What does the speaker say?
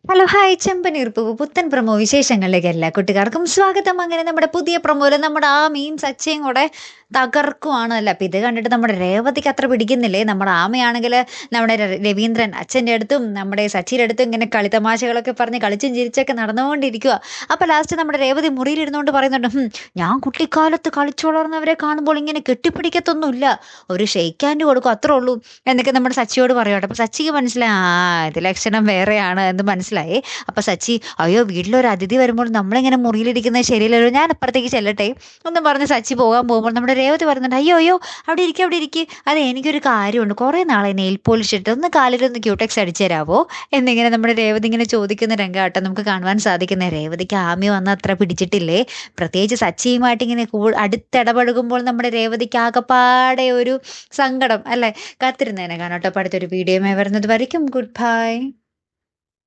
Hello hi ചെമ്പനീർ പൂവ് പുത്തൻ promo വിശേഷങ്ങളിലേക്ക് എല്ലാ കുട്ടികാർക്കും സ്വാഗതം. അങ്ങനെ നമ്മുടെ പുതിയ പ്രൊമോയില് നമ്മുടെ ആമയും സച്ചിയും കൂടെ തകർക്കുവാണല്ലോ. അപ്പം ഇത് കണ്ടിട്ട് നമ്മുടെ രേവതിക്ക് അത്ര പിടിക്കുന്നില്ലേ. നമ്മുടെ ആമയാണെങ്കിൽ നമ്മുടെ രവീന്ദ്രൻ അച്ഛൻ്റെ അടുത്തും നമ്മുടെ സച്ചിയുടെ അടുത്തും ഇങ്ങനെ കളിത്തമാശകളൊക്കെ പറഞ്ഞ് കളിച്ചും ചിരിച്ചൊക്കെ നടന്നുകൊണ്ടിരിക്കുക. അപ്പം ലാസ്റ്റ് നമ്മുടെ രേവതി മുറിയിലിരുന്നുകൊണ്ട് പറയുന്നുണ്ട്, ഞാൻ കുട്ടിക്കാലത്ത് കളിച്ചു വളർന്നവരെ കാണുമ്പോൾ ഇങ്ങനെ കെട്ടിപ്പിടിക്കത്തൊന്നുമില്ല, ഒരു ഷെയ്ക്ക് ഹാൻഡ് കൊടുക്കും, അത്രേ ഉള്ളൂ എന്നൊക്കെ നമ്മുടെ സച്ചിയോട് പറയട്ടെ. അപ്പം സച്ചിക്ക് മനസ്സിലായി, ഇത് ലക്ഷണം വേറെയാണ് എന്ന് മനസ്സിലായേ. അപ്പം സച്ചി, അയ്യോ വീട്ടിലൊരു അതിഥി വരുമ്പോൾ നമ്മളിങ്ങനെ മുറിയിലിരിക്കുന്നത് ശരിയല്ലല്ലോ, ഞാൻ അപ്പുറത്തേക്ക് ചെല്ലട്ടെ എന്നും പറഞ്ഞ് സച്ചി പോകാൻ പോകുമ്പോൾ നമ്മുടെ രേവതി പറയുന്നുണ്ട്, അയ്യോ അയ്യോ അവിടെ ഇരിക്കുക അവിടെ ഇരിക്കുക, അതെ എനിക്കൊരു കാര്യമുണ്ട്, കുറേ നാളെ നെയിൽ പോളിഷ് ഇട്ട് ഒന്ന് കാലിലൊന്ന് ക്യൂടെക്സ് അടിച്ചു തരാമോ എന്നിങ്ങനെ നമ്മുടെ രേവതി ഇങ്ങനെ ചോദിക്കുന്ന രംഗമാട്ടോ നമുക്ക് കാണുവാൻ സാധിക്കുന്നത്. രേവതിക്ക് ആമി വന്ന് അത്ര പിടിച്ചിട്ടില്ലേ, പ്രത്യേകിച്ച് സച്ചിയുമായിട്ട് ഇങ്ങനെ അടുത്തിടപഴകുമ്പോൾ നമ്മുടെ രേവതിക്ക് ആകെപ്പാടെ ഒരു സങ്കടം അല്ലേ. കാത്തിരുന്നേനെ കാണാട്ടോ. അടുത്തൊരു വീഡിയോയുമായി വരുന്നത് വരയ്ക്കും ഗുഡ് ബൈ.